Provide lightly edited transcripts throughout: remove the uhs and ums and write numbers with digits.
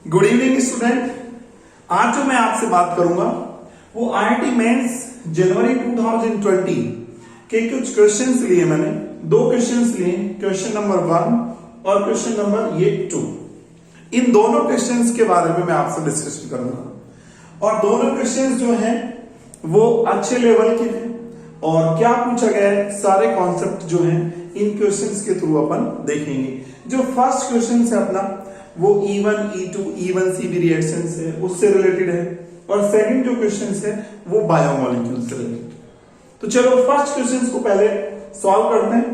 Good evening student. आज जो मैं आपसे बात करूंगा वो आईआईटी मेंस जनवरी 2020 के कुछ क्वेश्चंस लिए मैंने। दो क्वेश्चंस लिए, क्वेश्चन नंबर 1 और क्वेश्चन नंबर ये 2। इन दोनों क्वेश्चंस के बारे में मैं आपसे डिस्कशन करूंगा और दोनों क्वेश्चंस जो हैं वो अच्छे लेवल के हैं और क्या पूछा गया है सारे कॉन्सेप्ट जो हैं इन क्वेश्चंस के थ्रू अपन देखेंगे। जो फर्स्ट क्वेश्चन है अपना वो E1, E2, E1CB रिएक्शन है उससे रिलेटेड है और सेकंड जो क्वेश्चन है वो बायोमोलिक्यूल से रिलेटेड। तो चलो फर्स्ट क्वेश्चन को पहले सॉल्व करते हैं।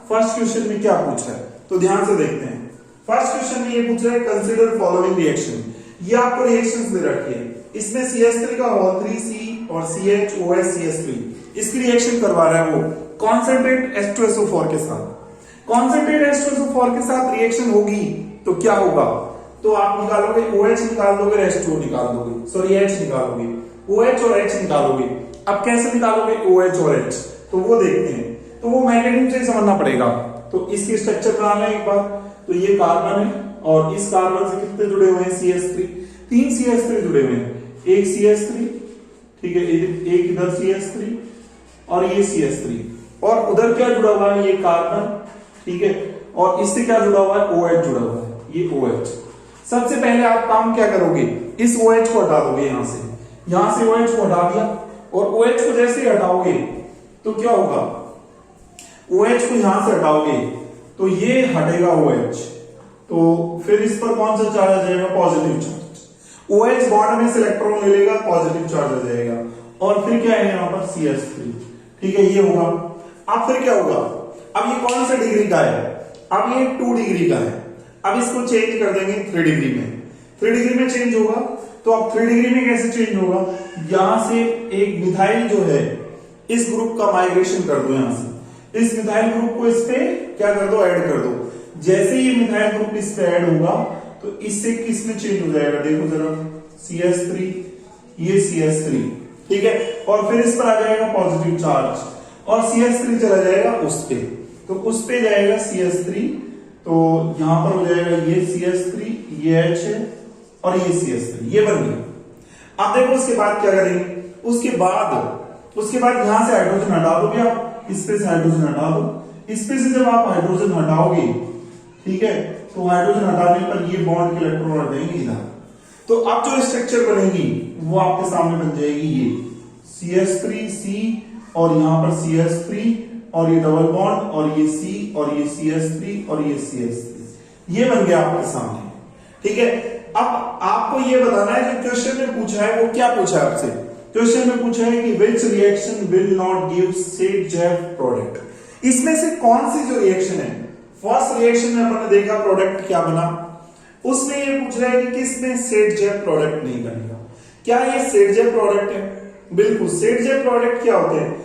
फर्स्ट क्वेश्चन में क्या पूछा है तो ध्यान से देखते हैं। फर्स्ट क्वेश्चन में ये पूछ रहा है कंसीडर फॉलोइंग रिएक्शन। ये आपको रिएक्शंस दे रखी है, इसमें CH3 का होल 3C और CHOH CH3 इसकी रिएक्शन करवा रहा है वो कॉन्सेंट्रेट H2SO4 के साथ। कॉन्सेंट्रेट H2SO4 के साथ रिएक्शन होगी तो क्या होगा, तो आप निकालोगे OH निकाल दोगे, H2O निकाल दोगे, सॉरी H निकालोगे, OH और H निकालोगे। अब कैसे निकालोगे OH और H, तो वो देखते हैं। तो वो मैकेनिज्म से समझना पड़ेगा। तो इसकी स्ट्रक्चर बना लें एक बार। तो ये कार्बन है और इस कार्बन से कितने जुड़े हुए हैं CH3, 3 CH3 जुड़े हुए हैं। एक CH3, ठीक है, एक इधर CH3 और ये CH3 और उधर क्या जुड़ा हुआ है, ये कार्बन, ठीक है, और इससे क्या जुड़ा हुआ है, OH जुड़ा हुआ है, ये OH। सबसे पहले आप काम क्या करोगे, इस OH को हटा दोगे, यहां से OH को हटा दिया और OH को जैसे ही हटाओगे तो क्या होगा, OH को यहां से हटाओगे तो ये हटेगा OH, तो फिर इस पर कौन सा चार्ज आ जाएगा, पॉजिटिव चार्ज। OH बॉन्ड में से इलेक्ट्रॉन ले लेगा, पॉजिटिव चार्ज आ जाएगा और फिर क्या है यहाँ पर CH3, ठीक है, ये होगा। अब फिर क्या होगा, अब ये कौन सा डिग्री का है, अब ये 2 डिग्री का है। अब इसको चेंज कर देंगे 3 डिग्री में, 3 डिग्री में चेंज होगा। तो अब 3 डिग्री में कैसे चेंज होगा, यहां से एक मिथाइल जो है इस ग्रुप का माइग्रेशन कर दो, यहां से इस मिथाइल ग्रुप को इस पे क्या कर दो, ऐड कर दो। जैसे ये मिथाइल ग्रुप इस पे ऐड होगा तो इससे किस में चेंज हो जाएगा, देखो जरा, CH3, ये CH3, ठीक है, और फिर इस पर आ जाएगा पॉजिटिव चार्ज और CH3 चला जाएगा उस पे, तो उस पे जाएगा CH3, तो यहां पर हो जाएगा ये CH3, ये H है और ये CH3, ये बन गया। अब देखो उसके बाद क्या करेंगे, उसके बाद यहां से हाइड्रोजन हटा दोगे आप, इस पे से हाइड्रोजन हटा दो। इस पे से जब आप हाइड्रोजन हटाओगे, ठीक है, तो हाइड्रोजन हटाने पर ये बॉन्ड के इलेक्ट्रॉन हटेंगे इधर। तो अब जो स्ट्रक्चर बनेगी वो आपके सामने बन जाएगी, ये CH3C और यहां पर CH3 और ये डबल बॉन्ड और ये C और ये CH3 और ये CH3, ये बन गया आपके सामने, ठीक है। अब आपको ये बताना है जो क्वेश्चन में पूछा है वो क्या पूछा है आपसे। क्वेश्चन में पूछा है कि which reaction will not give State-Jef product. इसमें से कौन सी जो रिएक्शन है, फर्स्ट रिएक्शन में अपने देखा प्रोडक्ट क्या बना, उसमें ये पूछ रहा है कि किसमें State-Jef प्रोडक्ट नहीं बनेगा। क्या ये State-Jef प्रोडक्ट है, बिल्कुल। State-Jef प्रोडक्ट क्या होते हैं,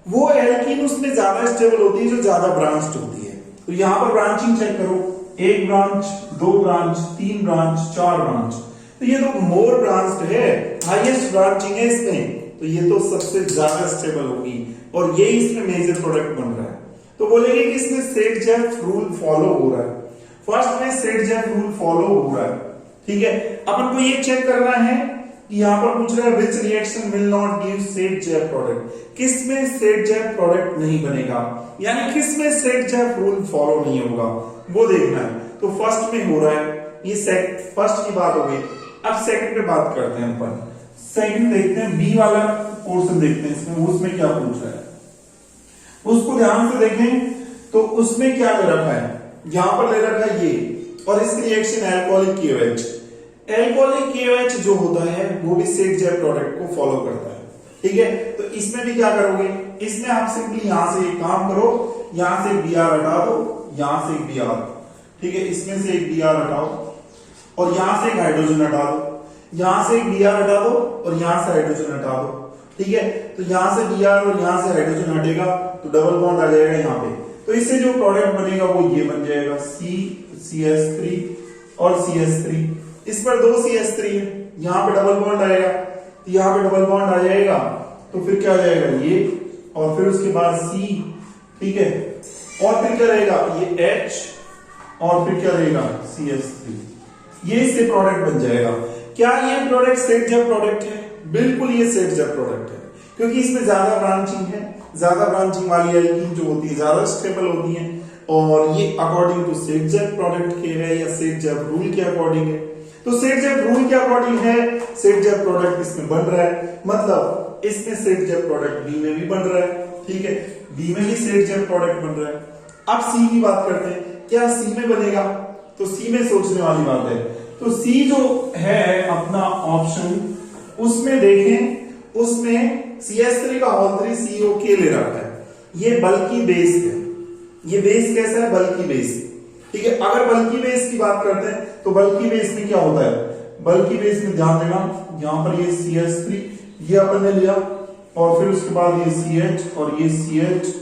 वो एल्कीन उसमें ज्यादा स्टेबल होती है जो ज्यादा ब्रांच्ड होती है। तो यहां पर ब्रांचिंग चेक करो, 1 ब्रांच, 2 ब्रांच, 3 ब्रांच, 4 ब्रांच, तो ये तो मोर ब्रांच्ड है, हाईएस्ट ब्रांचिंग है इसमें, तो ये तो सबसे ज्यादा स्टेबल होगी और ये इसमें मेजर प्रोडक्ट बन रहा है। तो बोलेंगे कि इसमें State-Jef रूल फॉलो हो रहा है, फर्स्ट में State-Jef रूल फॉलो हो रहा है, ठीक है। अपन को ये चेक करना है कि यहां पर पूछ रहा है which reaction will not give State-Jef product, किसमें State-Jef प्रोडक्ट नहीं बनेगा, यानी किसमें State-Jef रूल फॉलो नहीं होगा, वो देखना है। तो फर्स्ट में हो रहा है, ये फर्स्ट की बात हो गई। अब सेकंड पे बात करते हैं अपन। सेकंड देखते हैं, बी वाला पोर्शन देखते हैं इसमें, उसमें क्या पूछ रहा है, उसको ध्यान से देखें। तो उसमें क्या ले रखा है, यहां पर ले रखा है ये, और इसकी reaction alcoholic KOH। Alcoholic KOH जो होता है वो भी State-Jef प्रोडक्ट को फॉलो करता है, ठीक है। तो इसमें भी क्या करोगे, इसमें आप सिंपली यहां से एक काम करो, यहां से एक Br हटा दो, यहां से एक Br, ठीक है, इसमें से एक Br हटाओ और यहां से एक हाइड्रोजन हटा दो, यहां से एक Br हटा दो और यहां से हाइड्रोजन हटा दो, ठीक है। तो यहां से Br और यहां से हाइड्रोजन हटेगा तो डबल बॉन्ड आ जाएगा यहां पे, तो इससे जो प्रोडक्ट बनेगा वो ये बन जाएगा CH3 और CH3। इस पर 2 CH3 है, यहां पे डबल बॉन्ड आएगा, यहां पे डबल बॉन्ड आ जाएगा, तो फिर क्या आ जाएगा ये, और फिर उसके बाद C, ठीक है, और फिर क्या रहेगा ये H और फिर क्या रहेगा CH3। ये इससे प्रोडक्ट बन जाएगा। क्या ये प्रोडक्ट सेट जैप प्रोडक्ट है? बिल्कुल ये सेट जैप प्रोडक्ट है, क्योंकि इसमें ज्यादा ब्रांचिंग है। ज्यादा ब्रांचिंग वाली एल्कीन जो होती है ज्यादा स्टेबल होती है, और ये अकॉर्डिंग टू सेट जैप प्रोडक्ट के है या सेट जैप रूल के अकॉर्डिंग है। तो सेट जैप रूल के अकॉर्डिंग है, सेट जैप प्रोडक्ट इसमें बन रहा है, मतलब इसमें सेट जैप प्रोडक्ट बी में भी बन रहा है। ठीक है, बी में भी सेट जैप प्रोडक्ट बन रहा है। अब सी की बात करते हैं, क्या सी में बनेगा? तो सी में सोचने वाली बात है। तो सी जो है अपना ऑप्शन, उसमें देखें, उसमें CH3 का होल 3 COK ले रखा है। ये बल्कि बेस है। ये बेस कैसा है? बल्कि बेस। ठीक है, अगर बल्कि बेस की बात करते हैं तो बल्कि बेस में क्या होता है? बल्कि बेस में ध्यान देना, यहां पर ये CH3 ये अपन ने लिया, और फिर उसके बाद ये CH और ये CH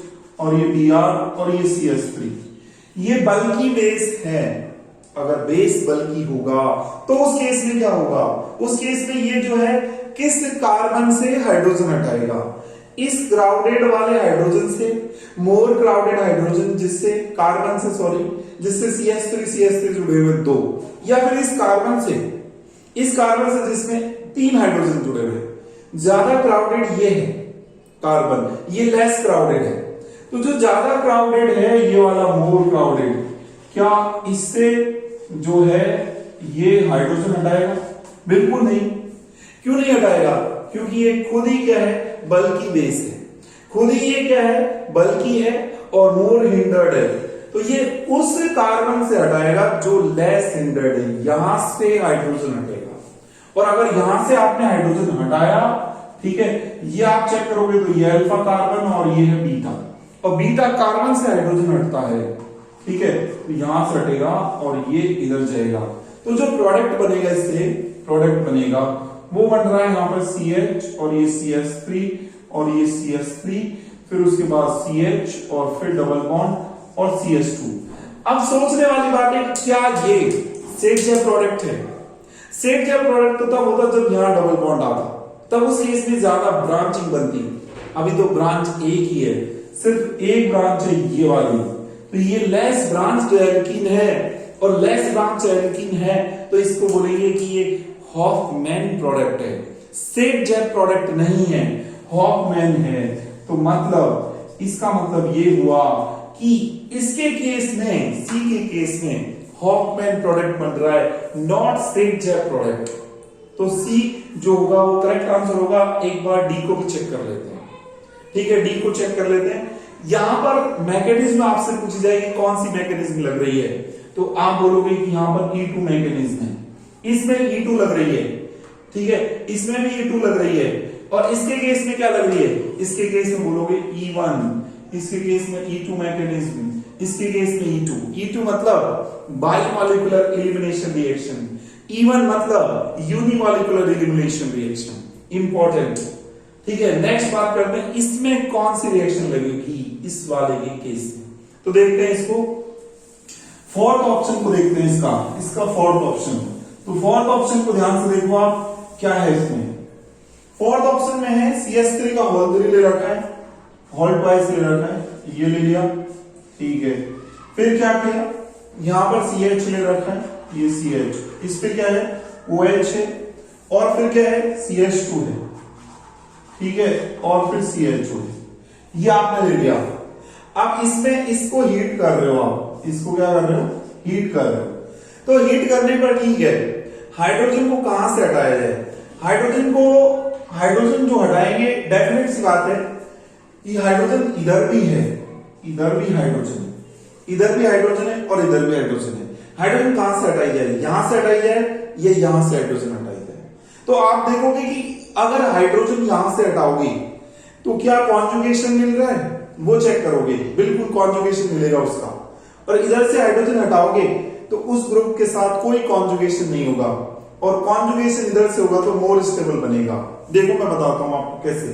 और ये Br और ये CH3। ये बल्कि बेस है। अगर बेस बल्कि होगा तो उस केस में क्या होगा? उस केस में ये जो है किस कार्बन से हाइड्रोजन हटाएगा? इस क्राउडेड वाले हाइड्रोजन से मोर क्राउडेड हाइड्रोजन, जिससे कार्बन से सॉरी जिससे CH3 जुड़े हुए दो, या फिर इस कार्बन से जिसमें 3 हाइड्रोजन जुड़े हुए। ज्यादा क्राउडेड ये है कार्बन, ये लेस क्राउडेड है। तो जो ज्यादा क्राउडेड है ये वाला मोर क्राउडेड, क्या इससे जो है ये हाइड्रोजन हटाएगा? बिल्कुल नहीं। क्यों नहीं हटाएगा? क्योंकि ये खुद ही क्या है? बल्कि बेस है। खुद ही ये क्या है? बल्कि है और मोर हिंडर्ड है। तो ये उस कार्बन से हटाएगा जो लेस हिंडर्ड है, यहां से हाइड्रोजन हटेगा। और अगर यहां से आपने हाइड्रोजन हटाया, ठीक है, ये आप चेक करोगे तो ये अल्फा कार्बन और ये है बीटा, और बीटा कार्बन से हाइड्रोजन हटता है। ठीक है, तो यहां से हटेगा और ये इधर जाएगा। तो जो प्रोडक्ट बनेगा, इससे प्रोडक्ट बनेगा वो बन रहा है यहां पर CH और ये CH3 और ये CH3, फिर उसके बाद CH और फिर डबल बॉन्ड और CH2। अब सोचने वाली बात है, क्या ये सेट जैप प्रोडक्ट है? सेट जैप प्रोडक्ट तो तब होता जब यहां डबल बॉन्ड आता, तब उस केस में ज्यादा ब्रांचिंग बनती। अभी तो ब्रांच एक ही है, सिर्फ एक ब्रांच है ये वाली, तो ये लेस ब्रांच एल्कीन है, और लेस ब्रांच एल्कीन है तो इसको बोलेंगे कि ये हॉफमैन प्रोडक्ट है, सेट जैप प्रोडक्ट नहीं है, हॉफमैन है। तो मतलब इसका मतलब ये हुआ कि इसके केस में, सी के केस में हॉफमैन प्रोडक्ट बन रहा है, नॉट सेट जैप प्रोडक्ट। तो सी जो होगा वो करेक्ट आंसर होगा। एक बार डी को भी चेक कर लेते हैं। ठीक है, डी को चेक कर लेते हैं। यहां पर मैकेनिज्म आपसे पूछी जाएगी कौन सी मैकेनिज्म लग रही है, तो आप बोलोगे कि यहां पर E2 मैकेनिज्म है, इसमें E2 लग रही है। ठीक है, इसमें भी E2 लग रही है, और इसके केस में क्या लग रही है? इसके केस में बोलोगे E1, इसके केस में E2 मैकेनिज्म, इसके केस में E2। E2 मतलब बायोमोलिकुलर एलिमिनेशन रिएक्शन, E1 मतलब यूनिमोलिकुलर एलिमिनेशन रिएक्शन। इंपॉर्टेंट। ठीक है, नेक्स्ट बात करते हैं, इसमें कौन सी रिएक्शन लगेगी इस वाले के केस में। तो देखते हैं इसको, फोर्थ ऑप्शन को देखते हैं, इसका फोर्थ ऑप्शन। तो फोर्थ ऑप्शन को ध्यान से देखो आप, क्या है इसमें? फोर्थ ऑप्शन में है CH3 का होल 3 ले रखा है, होल ट्वाइस ले रखा है, ये ले लिया। ठीक है, फिर क्या किया? यहां पर CH ले रखा है, ये CH, इस पे क्या है? OH है, और फिर क्या है? CH2 है। ठीक है, और फिर CH2 है, ये आपने ले लिया। अब इसमें इसको हीट कर रहे हो आप, इसको क्या कर रहे हो? हीट कर रहे हो। तो हीट करने पर ठीक है, हाइड्रोजन को कहां से हटाया जाए? हाइड्रोजन जो हटाएंगे, डेफिनेट सी बात है कि हाइड्रोजन इधर भी है, इधर भी हाइड्रोजन है, इधर भी हाइड्रोजन है और इधर भी हाइड्रोजन है। हाइड्रोजन कहां से हटाई जाए? यहां से हटाई जाए, ये यहां से हाइड्रोजन हटाई जाए। तो आप देखोगे कि अगर हाइड्रोजन यहां से हटाओगे तो क्या कॉन्जुगेशन मिल रहा है? वो चेक करोगे, बिल्कुल कॉन्जुगेशन मिलेगा उसका। और इधर से हाइड्रोजन हटाओगे तो उस ग्रुप के साथ कोई कॉन्जुगेशन नहीं होगा, और कॉन्जुगेशन इधर से होगा तो मोर स्टेबल बनेगा। देखो मैं बताता हूं आपको कैसे।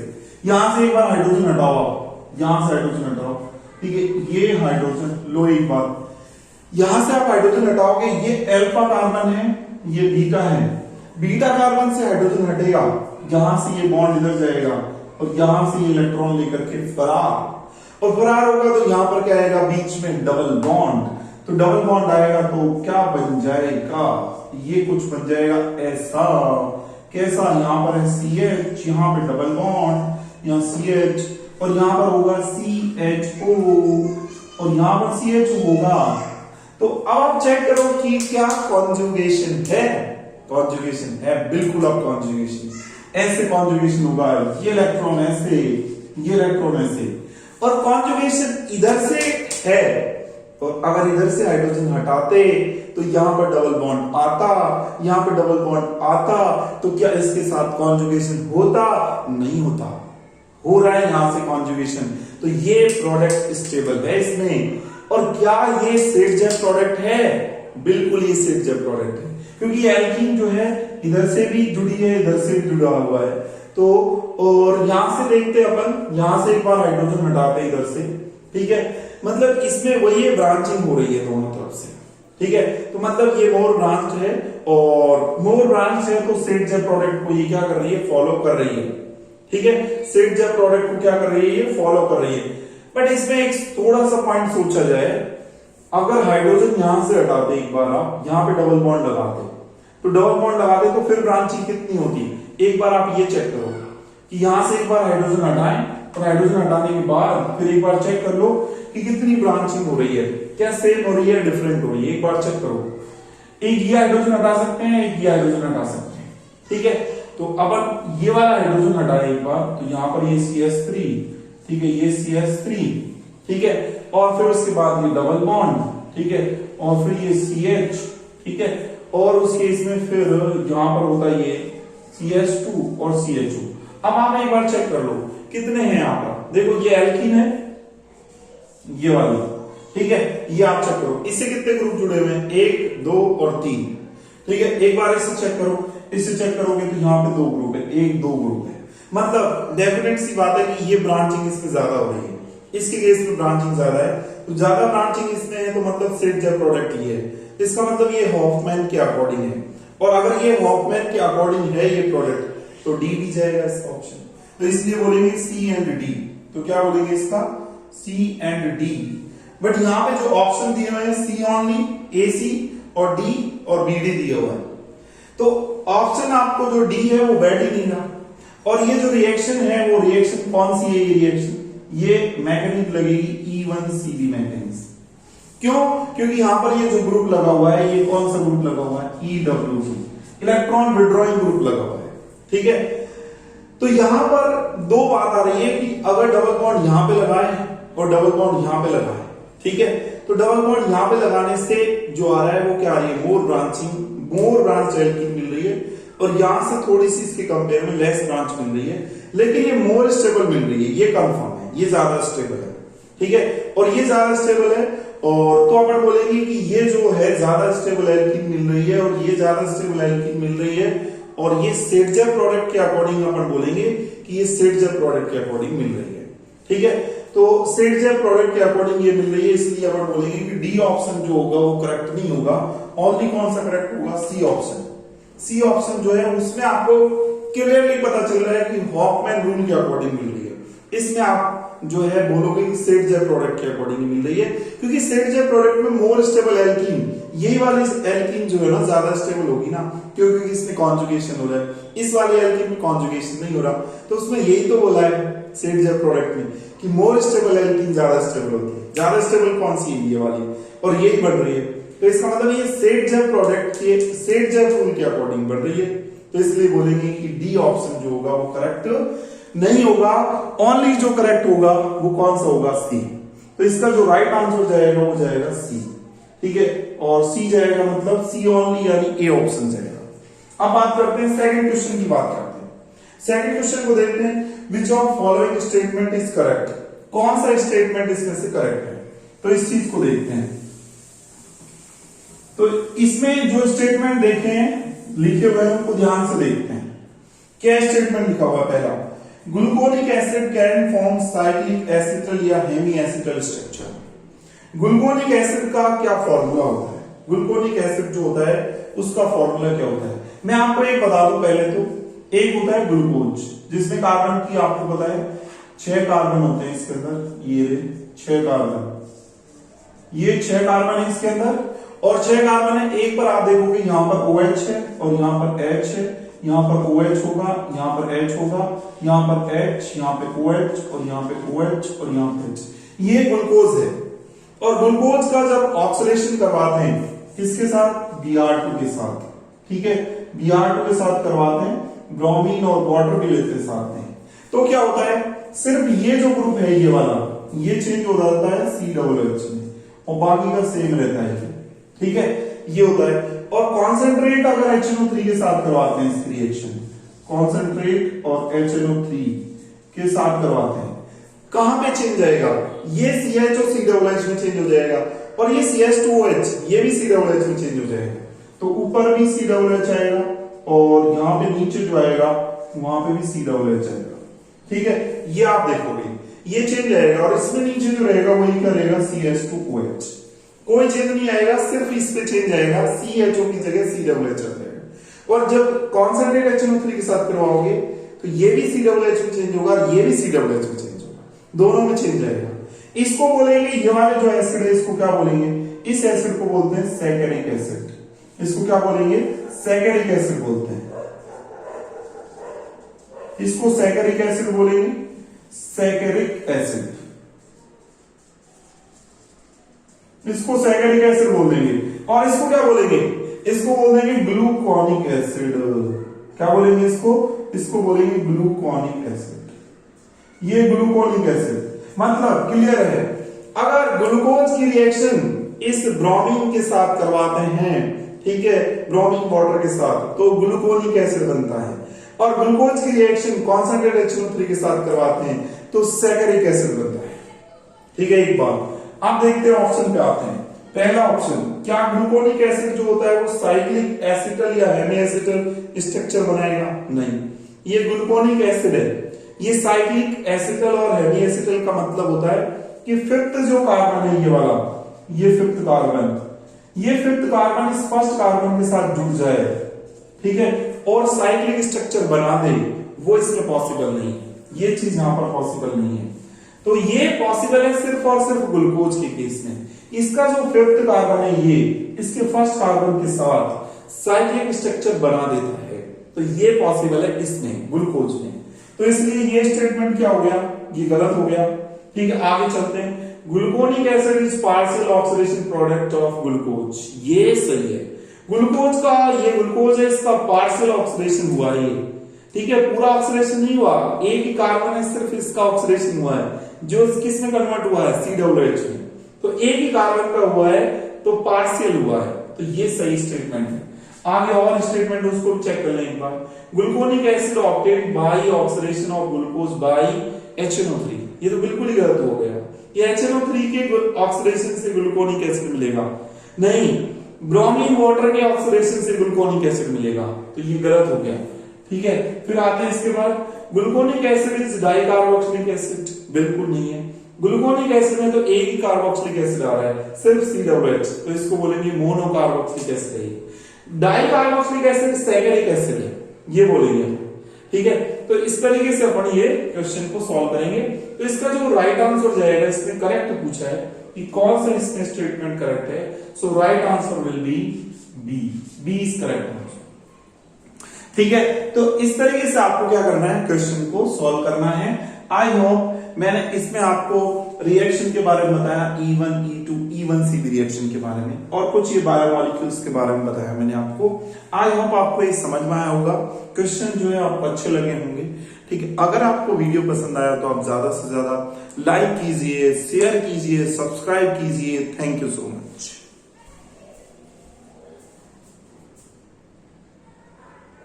यहां से एक बार हाइड्रोजन हटाओ, आप यहां से हाइड्रोजन हटाओ। ठीक है, ये हाइड्रोजन लो, एक बार यहां से आप हाइड्रोजन हटाओगे, ये अल्फा कार्बन है, ये बीटा है। बीटा कार्बन से हाइड्रोजन हटेगा, यहां से ये बॉन्ड इधर जाएगा, और यहां से ये इलेक्ट्रॉन लेकर के फरार, और फरार होगा तो यहां पर क्या आएगा? बीच में डबल बॉन्ड। तो डबल बॉन्ड आएगा तो क्या बन जाएगा, ये कुछ बन जाएगा ऐसा। कैसा, यहाँ पर है CH, यहाँ पे डबल बॉन्ड, यहाँ CH, और यहाँ पर होगा CHO, और यहाँ पर CH होगा। तो अब आप चेक करो कि क्या कॉन्जुगेशन है। कॉन्जुगेशन है, बिल्कुल। अब कॉन्जुगेशन ऐसे कॉन्जुगेशन होगा, ये इलेक्ट्रॉन ऐसे, ये इलेक्ट्रॉन ऐसे, और कॉन्जुगेशन इधर से है। और अगर इधर से हाइड्रोजन हटाते तो यहां पर डबल बॉन्ड आता, यहां पर डबल बॉन्ड आता, तो क्या इसके साथ कॉन्जुगेशन होता? नहीं होता। हो रहा है यहां से कॉन्जुगेशन, तो ये प्रोडक्ट स्टेबल है इसमें। और क्या ये सेट जेब प्रोडक्ट है? बिल्कुल ये सेट जेब प्रोडक्ट है, क्योंकि एल्कीन जो है इधर से भी जुड़ी है, इधर से भी जुड़ा हुआ है। तो और यहां से देखते अपन, यहां से एक बार हाइड्रोजन हटाते इधर से, ठीक है, मतलब इसमें वही है, ब्रांचिंग हो रही है दोनों तरफ से, ठीक है। तो मतलब ये मोर ब्रांच है, और मोर ब्रांच है तो सेट जेब प्रोडक्ट को ये क्या कर रही है? फॉलो कर रही है, ठीक है। सेट जेब प्रोडक्ट को क्या कर रही है? ये फॉलो कर रही है। बट इसमें एक थोड़ा सा पॉइंट सोचा जाए, अगर हाइड्रोजन यहां से हटाते एक बार, आप यहां पे डबल बॉन्ड लगाते, तो डबल बॉन्ड लगाते तो फिर ब्रांचिंग कितनी होती? एक बार आप ये चेक करो कि यहां से एक बार हाइड्रोजन हटाएं, और हाइड्रोजन हटाने के बाद फिर एक बार चेक कर लो कि कितनी ब्रांचिंग हो रही है, क्या सेम हो रही है, डिफरेंट हो रही है। एक बार चेक करो, एक ये हाइड्रोजन हटा सकते हैं, एक ये हाइड्रोजन हटा सकते हैं, ठीक है। तो अब ये वाला हाइड्रोजन हटाए एक बार, तो यहां पर ये CH3, ठीक है, ये CH3, ठीक है, और फिर उसके बाद ये डबल बॉन्ड, ठीक है, और फिर ये CH, ठीक है, और उस केस में फिर यहां पर होता है ये CH2 और CHO। अब आप एक बार चेक कर लो कितने हैं यहां पर। देखो ये एल्कीन है, ये वाली, ठीक है, ये आप चेक करो, इससे कितने ग्रुप जुड़े हुए हैं? 1, 2 और 3, ठीक है। एक बार इससे चेक करो, इससे चेक करोगे तो यहाँ पे 2 ग्रुप है, 1, 2 ग्रुप है। मतलब डेफिनेट सी बात है कि ये ब्रांचिंग इसमें ज्यादा हो रही है, इसके केस में ब्रांचिंग ज्यादा है, तो ज्यादा ब्रांचिंग इसमें है, तो मतलब सेट जेब प्रोडक्ट ये है। इसका मतलब ये हॉफमैन के अकॉर्डिंग है, और अगर ये हॉफमैन के अकॉर्डिंग है ये प्रोडक्ट, तो डी भी जाएगा इसका ऑप्शन। तो इसलिए बोलेंगे C एंड D। तो क्या बोलेंगे इसका? C and D। बट यहां पे जो ऑप्शन दिए हुए हैं C ओनली, AC और D और BD दिया हुआ है, तो ऑप्शन आपको जो D है वो बैठ ही नहीं रहा। और ये जो रिएक्शन है वो रिएक्शन कौन सी है? ये रिएक्शन, ये मैकेनिक लगेगी E1CB मैकेनिज्म। क्यों? क्योंकि यहां पर ये जो ग्रुप लगा हुआ है, ये कौन सा ग्रुप लगा हुआ है? EWG, इलेक्ट्रॉन विड्रॉइंग ग्रुप लगा हुआ है, ठीक है। तो यहां पर दो बात आ रही है कि अगर डबल बॉन्ड यहां पे लगाए और डबल बॉन्ड यहां पे लगाए, ठीक है, तो डबल बॉन्ड यहां पे लगाने से जो आ रहा है वो क्या आ रही है? मोर ब्रांचिंग, मोर ब्रांच एल्कीन मिल रही है, और यहां से थोड़ी सी इसके कंपेयर में लेस ब्रांच मिल रही है, लेकिन ये मोर स्टेबल मिल रही है, ये कंफर्म है, ये ज्यादा स्टेबल है, ठीक है। और ये ज्यादा स्टेबल है, और तो अपन बोलेंगे कि ये जो है ज्यादा स्टेबल एल्कीन मिल रही है, और ये ज्यादा स्टेबल एल्कीन मिल रही है, और ये सेट जेब प्रोडक्ट के अकॉर्डिंग अपन बोलेंगे कि ये सेट जेब प्रोडक्ट के अकॉर्डिंग मिल रही है, ठीक है। तो सेट जेब प्रोडक्ट के अकॉर्डिंग ये मिल रही है, इसलिए अपन बोलेंगे कि डी ऑप्शन जो होगा वो करेक्ट नहीं होगा। ओनली कौन सा करेक्ट होगा? C option. सी ऑप्शन जो है उसमें आपको क्लियरली पता चल रहा है कि हॉफमैन रूल के अकॉर्डिंग मिल रही है। इसमें आप जो है बोलोगे कि सेट जेब प्रोडक्ट के अकॉर्डिंग मिल रही है, क्योंकि सेट जेब प्रोडक्ट में मोर स्टेबल एल्कीन, यही वाली एल्कीन जो है ना ज्यादा स्टेबल होगी ना, क्योंकि इसमें कॉन्जुगेशन हो रहा है। इस वाली एल्कीन में कॉन्जुगेशन नहीं हो रहा, तो उसमें यही तो बोला है सेट जेब प्रोडक्ट में कि मोर स्टेबल एल्कीन ज्यादा स्टेबल होती है। ज्यादा स्टेबल कौन सी है? ये वाली, और यही बढ़ रही है। तो इसका मतलब ये सेट जेब प्रोडक्ट के सेट जेब रूल के अकॉर्डिंग बढ़ रही है, तो इसलिए बोलेंगे कि डी ऑप्शन जो होगा वो करेक्ट नहीं होगा। ओनली जो करेक्ट होगा वो कौन सा होगा? सी। तो इसका जो राइट आंसर जाएगा वो जाएगा सी, ठीक है। और सी जाएगा मतलब सी ओनली, यानी ए ऑप्शन जाएगा। अब बात करते हैं सेकंड क्वेश्चन की, बात करते हैं सेकंड क्वेश्चन को देखते हैं। Which of following statement is correct? कौन सा स्टेटमेंट इसमें से करेक्ट है? तो इस चीज को देखते हैं। तो इसमें जो स्टेटमेंट देखे हैं लिखे हुए हैं उनको ध्यान से देखते हैं। क्या स्टेटमेंट लिखा हुआ? पहला, gluconic acid can form cyclic acetal या hemiacetal structure. Gluconic acid का क्या फॉर्मूला होता है? ग्लूकोनिक एसिड जो होता है उसका फॉर्मूला क्या होता है? मैं आपको एक बता दूं पहले तो। एक होता है ग्लूकोज, जिसमें कार्बन की आपको पता है 6 कार्बन होते हैं इसके अंदर, ये 6 कार्बन, ये 6 कार्बन है इसके अंदर, और 6 कार्बन है। एक पर आप देखोगे यहां पर OH है और यहां पर H है, यहां पर OH होगा, यहां पर H होगा, यहां पर H, यहां पे OH और यहां पे OH और यहां पे H। ये ग्लूकोज है। और ग्लूकोज का जब ऑक्सीडेशन करवाते हैं किसके साथ, Br2 के साथ, ठीक है, Br2 के साथ करवाते हैं, ब्रोमीन और वाटर भी लेते साथ में, तो क्या होता है, सिर्फ ये जो ग्रुप है ये वाला, ये चेंज हो जाता है COOH में, और बाकी का सेम रहता है, ठीक है, ये होता है। और कॉन्सेंट्रेट अगर HNO3 के साथ करवाते हैं इसकी रिएक्शन, कॉन्सेंट्रेट और HNO3 के साथ करवाते हैं, कहां पे चेंज आएगा, ये CH और COOH में चेंज हो जाएगा, और ये CH2OH ये भी COOH में चेंज हो जाएगा। तो ऊपर भी COOH आएगा और यहाँ पे नीचे जो आएगा वहां पे भी COOH आएगा, ठीक है, ये आप देखोगे ये चेंज आएगा, और इसमें नीचे जो रहेगा वही का रहेगा CH2OH, कोई चेंज नहीं आएगा, सिर्फ इस पे चेंज आएगा, CHO की जगह COOH आ जाएगा। और जब कॉन्सेंट्रेट HNO3 के साथ करवाओगे तो ये भी COOH में चेंज होगा, ये भी COOH में चेंज होगा, दोनों में चेंज आएगा। इसको बोलेंगे, ये वाले जो एसिड है इसको क्या बोलेंगे, इस एसिड को बोलते हैं सैकरिक एसिड, इसको क्या बोलेंगे, सैकरिक एसिड बोलते हैं, इसको सैकरिक एसिड बोलेंगे, सैकरिक एसिड, इसको सैकरिक एसिड बोल देंगे। और इसको क्या बोलेंगे, इसको बोल देंगे ग्लूकोनिक एसिड, क्या बोलेंगे इसको, इसको बोलेंगे ग्लूकोनिक एसिड, ये ग्लूकोनिक एसिड। मतलब क्लियर है, अगर ग्लूकोज की रिएक्शन इस ब्रोमीन के साथ करवाते हैं, ठीक है, ब्रोमीन वाटर के साथ, तो ग्लूकोनिक एसिड बनता है, और ग्लूकोज की रिएक्शन कॉन्सेंट्रेट HNO3 के साथ करवाते हैं तो सैकरिक एसिड बनता है, ठीक है। एक बात आप देखते हैं, ऑप्शन पे आते हैं, पहला ऑप्शन, क्या ग्लूकोनिक एसिड जो होता है वो साइक्लिक एसिटल या हेमी एसिटल स्ट्रक्चर बनाएगा, नहीं, ये ग्लूकोनिक एसिड है, ये साइक्लिक एसिटल और हेमी एसिटल का मतलब होता है कि फिफ्थ जो कार्बन है ये वाला, ये फिफ्थ कार्बन, ये फिफ्थ कार्बन इस फर्स्ट कार्बन के साथ जुड़ जाए, ठीक है, और साइक्लिक स्ट्रक्चर बना दे, वो इसमें पॉसिबल नहीं है, ये चीज यहां पर पॉसिबल नहीं है। तो ये पॉसिबल है सिर्फ और सिर्फ ग्लूकोज के केस में, इसका जो फिफ्थ कार्बन है ये इसके फर्स्ट कार्बन के साथ साइक्लिक स्ट्रक्चर बना देता है, तो ये पॉसिबल है इसमें, ग्लूकोज में। तो इसलिए ये स्टेटमेंट क्या हो गया, ये गलत हो गया, ठीक है। आगे चलते हैं, gluconic acid is partial oxidation product of glucose, ये सही है, ग्लूकोज का, ये ग्लूकोज है, इसका पार्शियल ऑक्सीडेशन हुआ है, ठीक है, पूरा ऑक्सीडेशन नहीं हुआ, एक ही कार्बन है सिर्फ इसका ऑक्सीडेशन हुआ है, जो किस में कन्वर्ट हुआ है, COOH में, तो एक ही कार्बन का हुआ है तो पार्शियल हुआ है, तो ये सही स्टेटमेंट है। आगे और स्टेटमेंट उसको चेक कर लें एक बार, gluconic acid obtained by oxidation of glucose by HNO3, ये तो बिल्कुल ही गलत हो गया, ये HNO3 के ऑक्सीडेशन से ग्लूकोनिक एसिड मिलेगा, नहीं, ब्रोमीन वाटर के ऑक्सीडेशन से ग्लूकोनिक एसिड मिलेगा, तो ये गलत हो गया, ठीक है। फिर आते हैं इसके बाद, gluconic acid is dicarboxylic acid, बिल्कुल नहीं है, ग्लूकोनिक एसिड में तो एक ही कार्बोक्सिलिक एसिड आ रहा है, सिर्फ COOH, तो इसको बोलेंगे मोनोकार्बोक्सिलिक एसिड है। डाइकार्बोक्सिलिक एसिड सैकरिक एसिड है, ये बोलेंगे, ठीक है। तो इस तरीके से अपन ये क्वेश्चन को सॉल्व करेंगे। तो इसका जो राइट आंसर जाएगा, इसमें करेक्ट पूछा है कि कौन सा इसमें स्टेटमेंट करेक्ट है, so right answer will be B is correct answer, ठीक है। तो इस तरीके से आपको क्या करना है, क्वेश्चन को सॉल्व करना है। आई होप मैंने इसमें आपको रिएक्शन के बारे में बताया, E1, E2, E1C रिएक्शन के बारे में, और कुछ ये बायोमोलिक्यूल्स के बारे में बताया मैंने आपको। आई होप आपको ये समझ में आया होगा, क्वेश्चन जो है आपको अच्छे लगे होंगे, ठीक है। अगर आपको वीडियो पसंद आया तो आप ज्यादा से ज्यादा लाइक कीजिए, शेयर कीजिए, सब्सक्राइब कीजिए। Thank you so much.